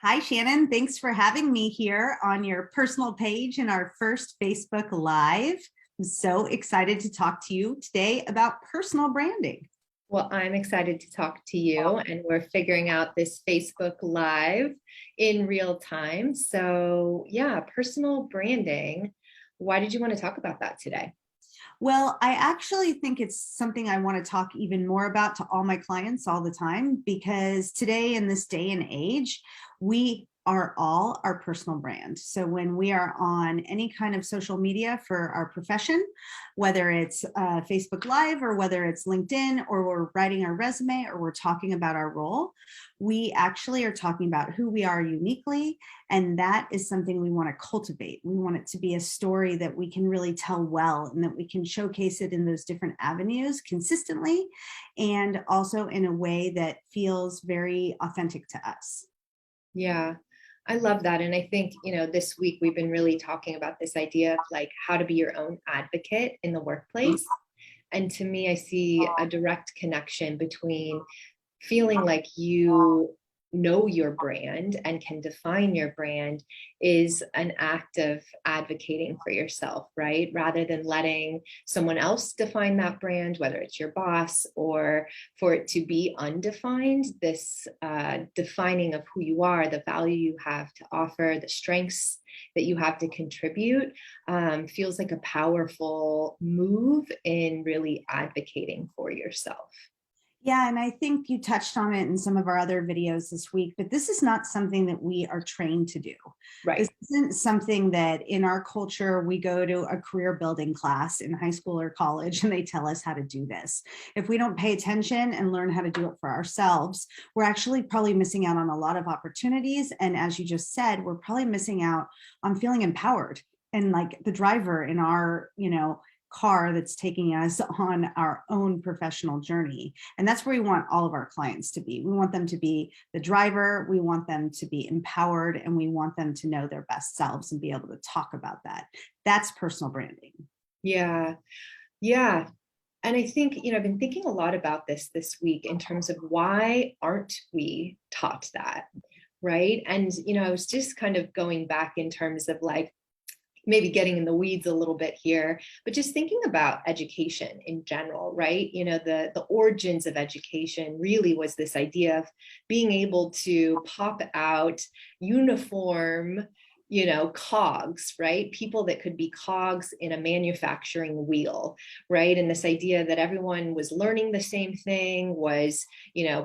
Hi, Shannon. Thanks for having me here on your personal page in our first Facebook Live. I'm so excited to talk to you today about personal branding. Well, I'm excited to talk to you, and we're figuring out this Facebook Live in real time. So, yeah, personal branding. Why did you want to talk about that today? Well, I actually think it's something I want to talk even more about to all my clients all the time because today, in this day and age, we are all our personal brand. So when we are on any kind of social media for our profession, whether it's Facebook Live or whether it's LinkedIn or we're writing our resume or we're talking about our role, we actually are talking about who we are uniquely. And that is something we want to cultivate. We want it to be a story that we can really tell well and that we can showcase it in those different avenues consistently and also in a way that feels very authentic to us. Yeah, I love that. And I think, this week we've been really talking about this idea of like how to be your own advocate in the workplace. And to me, I see a direct connection between feeling like you know your brand and can define your brand is an act of advocating for yourself, right? Rather than letting someone else define that brand, whether it's your boss or for it to be undefined, this defining of who you are, the value you have to offer, the strengths that you have to contribute feels like a powerful move in really advocating for yourself. Yeah, and I think you touched on it in some of our other videos this week, but this is not something that we are trained to do. This Right. isn't something that in our culture we go to a career building class in high school or college and they tell us how to do this. If we don't pay attention and learn how to do it for ourselves, we're actually probably missing out on a lot of opportunities. And as you just said, we're probably missing out on feeling empowered and like the driver in our, car that's taking us on our own professional journey. And that's where we want all of our clients to be. We want them to be the driver, we want them to be empowered, and we want them to know their best selves and be able to talk about that. That's personal branding. Yeah. Yeah. And I think, I've been thinking a lot about this week in terms of why aren't we taught that? Right. And, I was just kind of going back in terms of like, maybe getting in the weeds a little bit here, but just thinking about education in general, right? The origins of education really was this idea of being able to pop out uniform, cogs, right? People that could be cogs in a manufacturing wheel, right? And this idea that everyone was learning the same thing was,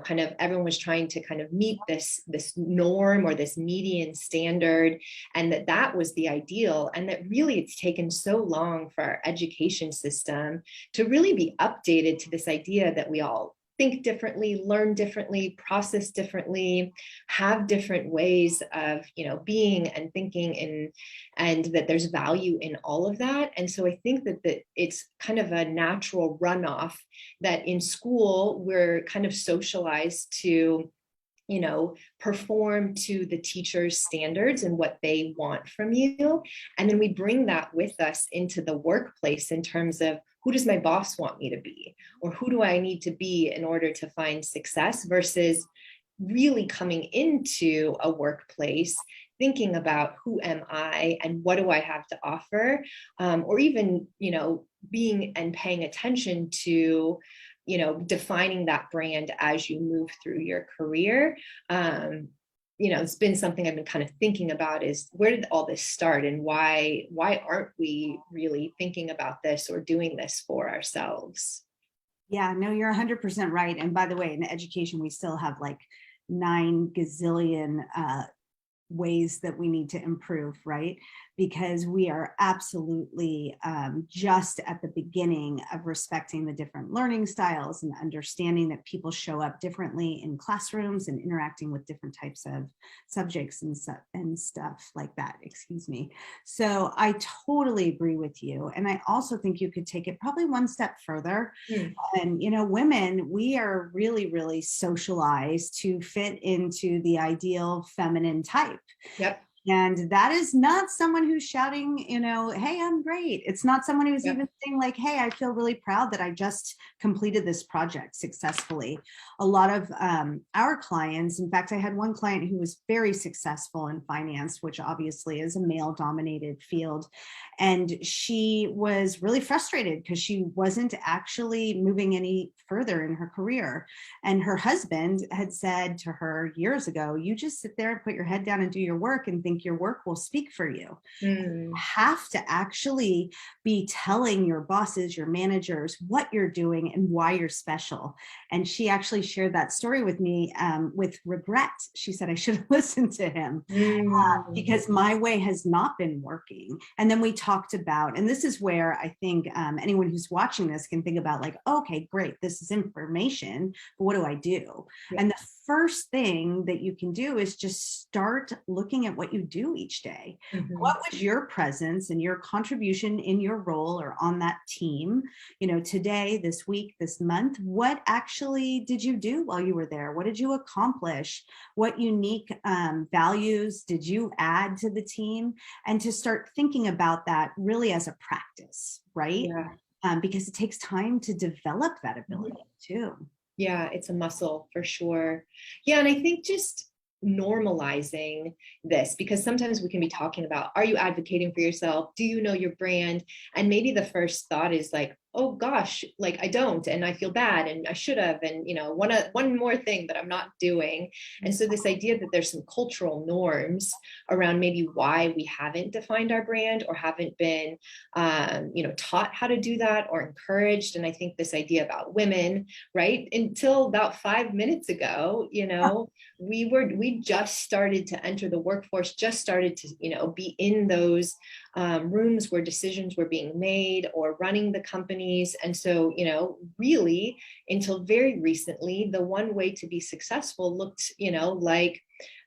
kind of everyone was trying to kind of meet this norm or this median standard, and that was the ideal. And that really it's taken so long for our education system to really be updated to this idea that we all think differently, learn differently, process differently, have different ways of, being and thinking, and that there's value in all of that. And so I think that it's kind of a natural runoff that in school we're kind of socialized to perform to the teacher's standards and what they want from you. And then we bring that with us into the workplace in terms of who does my boss want me to be? Or who do I need to be in order to find success versus really coming into a workplace thinking about who am I and what do I have to offer, or even being and paying attention to defining that brand as you move through your career. It's been something I've been kind of thinking about is where did all this start and why aren't we really thinking about this or doing this for ourselves? Yeah, no, you're 100% right. And by the way, in education, we still have like 9 gazillion ways that we need to improve, right? Because we are absolutely just at the beginning of respecting the different learning styles and understanding that people show up differently in classrooms and interacting with different types of subjects and stuff like that, excuse me. So I totally agree with you. And I also think you could take it probably one step further. Mm. And, women, we are really, really socialized to fit into the ideal feminine type. Yep. And that is not someone who's shouting, hey, I'm great. It's not someone who's Yep. even saying like, hey, I feel really proud that I just completed this project successfully. A lot of our clients, in fact, I had one client who was very successful in finance, which obviously is a male dominated field. And she was really frustrated because she wasn't actually moving any further in her career. And her husband had said to her years ago, you just sit there and put your head down and do your work and think your work will speak for you. You Mm. have to actually be telling your bosses, your managers, what you're doing and why you're special. And she actually shared that story with me with regret. She said, I should have listened to him Mm. because my way has not been working. And then we talked about, and this is where I think anyone who's watching this can think about like, okay, great, this is information, but what do I do? Yeah. And the first thing that you can do is just start looking at what you do each day. Mhm. What was your presence and your contribution in your role or on that team? Today, this week, this month, what actually did you do while you were there? What did you accomplish? What unique values did you add to the team? And to start thinking about that really as a practice, right? Yeah. Because it takes time to develop that Mhm. ability too. Yeah, it's a muscle for sure. Yeah, and I think just normalizing this, because sometimes we can be talking about, are you advocating for yourself? Do you know your brand? And maybe the first thought is like, oh gosh, like I don't, and I feel bad, and I should have, and one more thing that I'm not doing. And so this idea that there's some cultural norms around maybe why we haven't defined our brand or haven't been, taught how to do that or encouraged. And I think this idea about women, right? Until about 5 minutes ago, we just started to enter the workforce, just started to, be in those rooms where decisions were being made or running the companies. And so, really, until very recently, the one way to be successful looked, like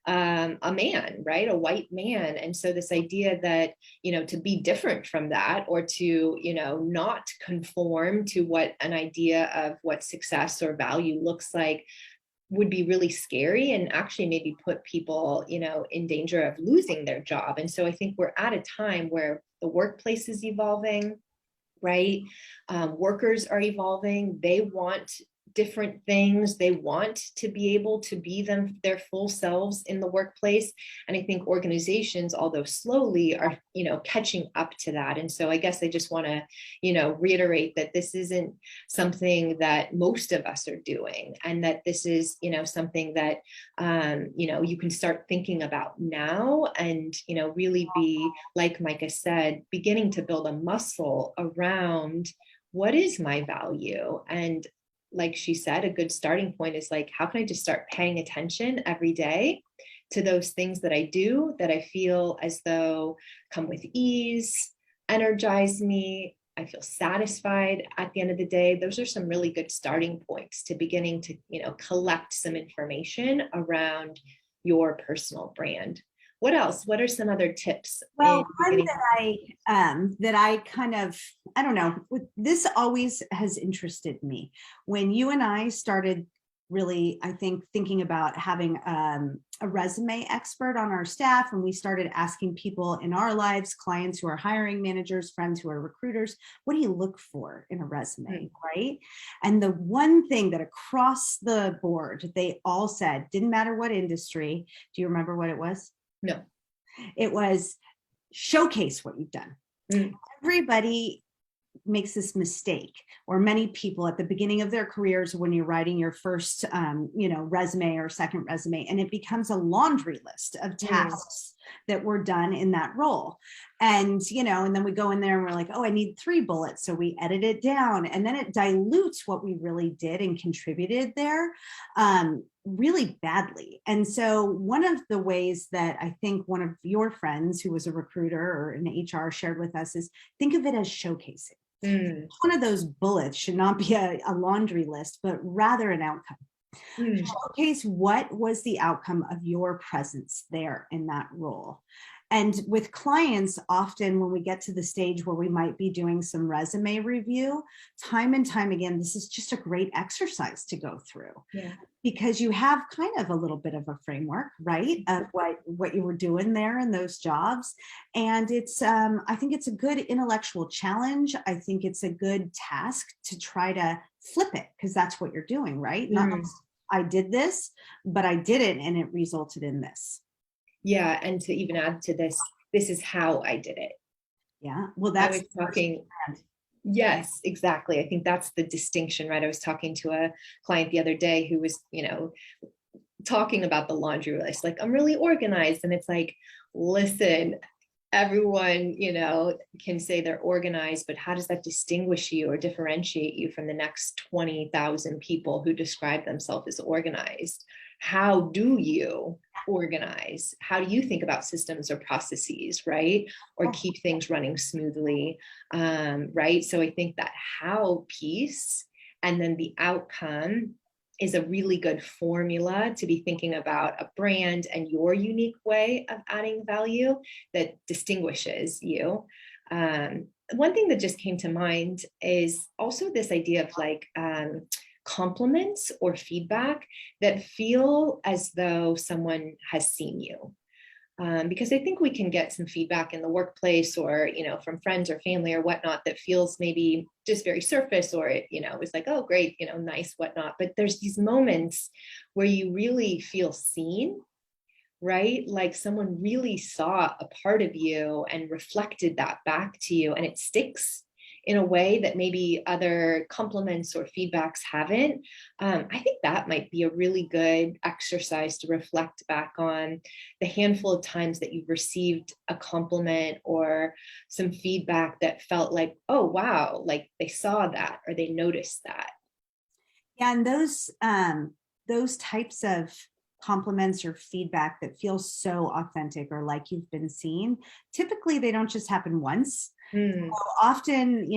a man, right? A white man. And so this idea that, to be different from that or to, not conform to what an idea of what success or value looks like would be really scary and actually maybe put people, in danger of losing their job. And so I think we're at a time where the workplace is evolving, right? Workers are evolving. They want different things. They want to be able to be their full selves in the workplace. And I think organizations, although slowly, are, catching up to that. And so I guess I just want to, reiterate that this isn't something that most of us are doing, and that this is, something that, you can start thinking about now and, really be, like Micah said, beginning to build a muscle around what is my value. And like she said, a good starting point is like, how can I just start paying attention every day to those things that I do that I feel as though come with ease, energize me, I feel satisfied at the end of the day. Those are some really good starting points to beginning to, collect some information around your personal brand. What else? What are some other tips in Well, one beginning? that I kind of, I don't know, this always has interested me. When you and I started really, I think, thinking about having a resume expert on our staff, and we started asking people in our lives, clients who are hiring managers, friends who are recruiters, what do you look for in a resume, right? And the one thing that across the board, they all said, didn't matter what industry. Do you remember what it was? No. It was showcase what you've done. Mm. Everybody makes this mistake, or many people at the beginning of their careers, when you're writing your first, resume or second resume, and it becomes a laundry list of tasks that were done in that role. And, and then we go in there and we're like, oh, I need 3 bullets. So we edit it down, and then it dilutes what we really did and contributed there really badly. And so one of the ways that I think one of your friends who was a recruiter or an HR shared with us is think of it as showcasing. One of those bullets should not be a laundry list, but rather an outcome. Mm. Showcase what was the outcome of your presence there in that role. And with clients, often when we get to the stage where we might be doing some resume review, time and time again, this is just a great exercise to go through, Yeah. because you have kind of a little bit of a framework, right, of what you were doing there in those jobs. And it's I think it's a good intellectual challenge. I think it's a good task to try to flip it, because that's what you're doing, right? Not Mm. I did this, but I did it and it resulted in this. Yeah. And to even add to this, this is how I did it. Yeah, well, I that's was the personal talking, brand. yes, exactly. I think that's the distinction, right? I was talking to a client the other day who was, talking about the laundry list. Like, I'm really organized. And it's like, listen, everyone, can say they're organized, but how does that distinguish you or differentiate you from the next 20,000 people who describe themselves as organized? How do you organize? How do you think about systems or processes, right? Or keep things running smoothly, right? So I think that how piece and then the outcome is a really good formula to be thinking about a brand and your unique way of adding value that distinguishes you. One thing that just came to mind is also this idea of like compliments or feedback that feel as though someone has seen you. Because I think we can get some feedback in the workplace or, from friends or family or whatnot that feels maybe just very surface or, it was like, oh, great, nice, whatnot. But there's these moments where you really feel seen, right? Like someone really saw a part of you and reflected that back to you, and it sticks in a way that maybe other compliments or feedbacks haven't. I think that might be a really good exercise to reflect back on the handful of times that you've received a compliment or some feedback that felt like, oh, wow, like they saw that or they noticed that. Yeah, and those types of compliments or feedback that feels so authentic or like you've been seen, typically they don't just happen once. Mm. Often,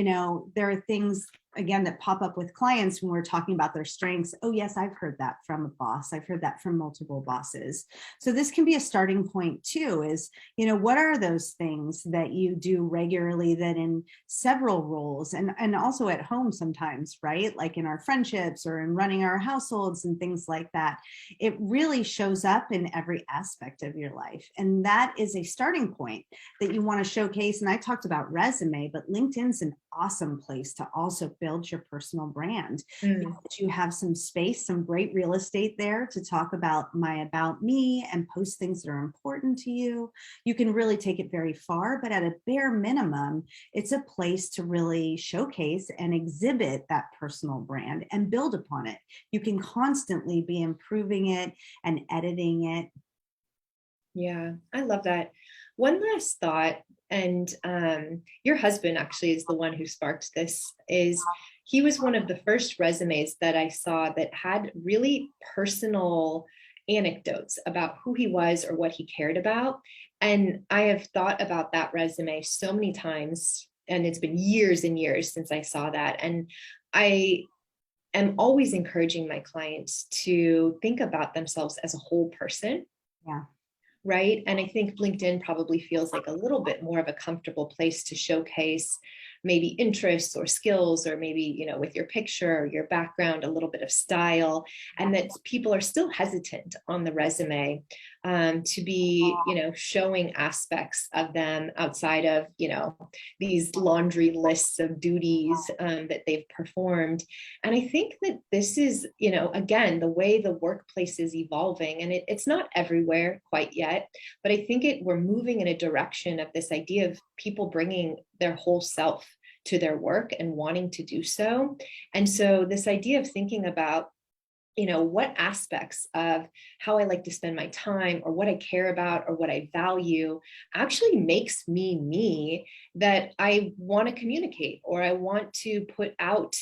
there are things again that pop up with clients when we're talking about their strengths. Oh yes, I've heard that from a boss. I've heard that from multiple bosses. So this can be a starting point too, is, what are those things that you do regularly that in several roles and also at home sometimes, right? Like in our friendships or in running our households and things like that. It really shows up in every aspect of your life. And that is a starting point that you want to showcase. And I talked about resume, but LinkedIn's an awesome place to also build your personal brand. Mm. You have some space, some great real estate there to talk about about me and post things that are important to you. You can really take it very far, but at a bare minimum, it's a place to really showcase and exhibit that personal brand and build upon it. You can constantly be improving it and editing it. Yeah, I love that. One last thought, and your husband actually is the one who sparked this, is he was one of the first resumes that I saw that had really personal anecdotes about who he was or what he cared about. And I have thought about that resume so many times, and it's been years and years since I saw that. And I am always encouraging my clients to think about themselves as a whole person, Yeah. right? And I think LinkedIn probably feels like a little bit more of a comfortable place to showcase maybe interests or skills, or maybe, with your picture or your background, a little bit of style, and that people are still hesitant on the resume to be, showing aspects of them outside of, these laundry lists of duties that they've performed. And I think that this is, again, the way the workplace is evolving, and it's not everywhere quite yet, but I think we're moving in a direction of this idea of people bringing their whole self to their work and wanting to do so. And so this idea of thinking about, what aspects of how I like to spend my time or what I care about or what I value actually makes me me, that I want to communicate or I want to put out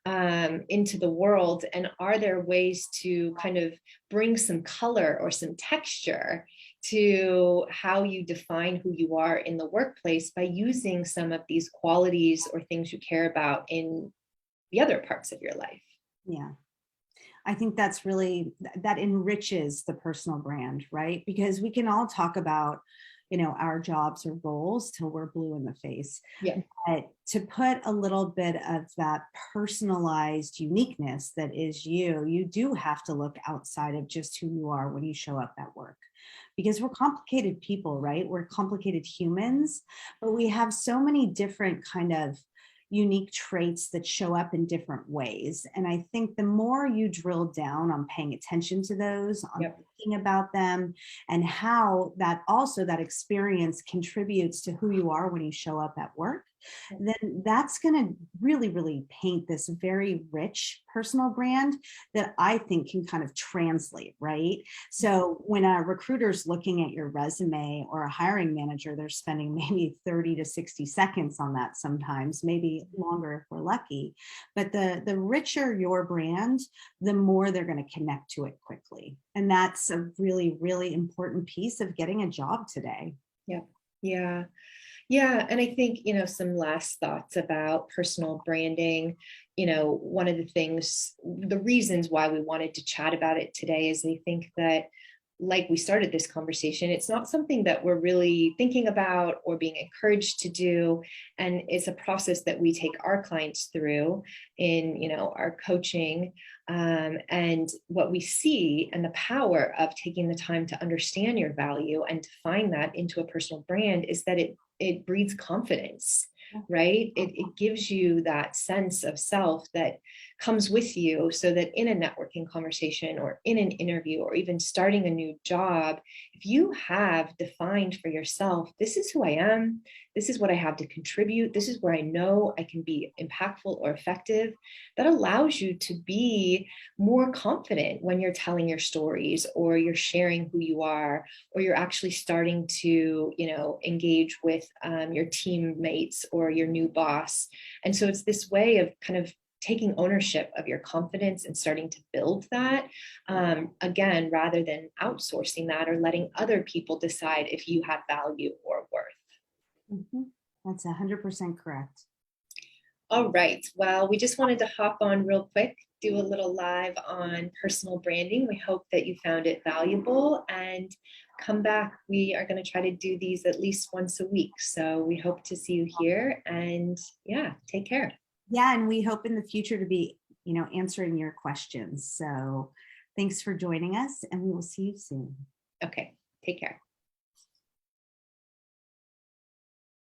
into the world. And are there ways to kind of bring some color or some texture to how you define who you are in the workplace by using some of these qualities or things you care about in the other parts of your life? Yeah. I think that's really, that enriches the personal brand, right? Because we can all talk about, our jobs or roles till we're blue in the face. Yeah. But to put a little bit of that personalized uniqueness that is you, you do have to look outside of just who you are when you show up at work. Because we're complicated people, right? We're complicated humans, but we have so many different kind of unique traits that show up in different ways. And I think the more you drill down on paying attention to those, on Yep. thinking about them, and how that also that experience contributes to who you are when you show up at work, then that's going to really, really paint this very rich personal brand that I think can kind of translate, right? So when a recruiter's looking at your resume or a hiring manager, they're spending maybe 30 to 60 seconds on that sometimes, maybe longer if we're lucky. But the richer your brand, the more they're going to connect to it quickly. And that's a really, really important piece of getting a job today. Yeah. Yeah. Yeah. And I think, some last thoughts about personal branding. One of the reasons why we wanted to chat about it today is I think that, like we started this conversation, it's not something that we're really thinking about or being encouraged to do. And it's a process that we take our clients through in, our coaching. And what we see and the power of taking the time to understand your value and define that into a personal brand is that it breeds confidence, right? It gives you that sense of self that comes with you, so that in a networking conversation or in an interview or even starting a new job, if you have defined for yourself, this is who I am, this is what I have to contribute, this is where I know I can be impactful or effective, that allows you to be more confident when you're telling your stories or you're sharing who you are, or you're actually starting to, engage with your teammates or your new boss. And so it's this way of kind of taking ownership of your confidence and starting to build that, again, rather than outsourcing that or letting other people decide if you have value or worth. Mhm. That's 100% correct. All right. Well, we just wanted to hop on real quick, do a little live on personal branding. We hope that you found it valuable, and come back. We are going to try to do these at least once a week. So we hope to see you here, and yeah, take care. Yeah, and we hope in the future to be, answering your questions. So thanks for joining us, and we will see you soon. Okay. Take care.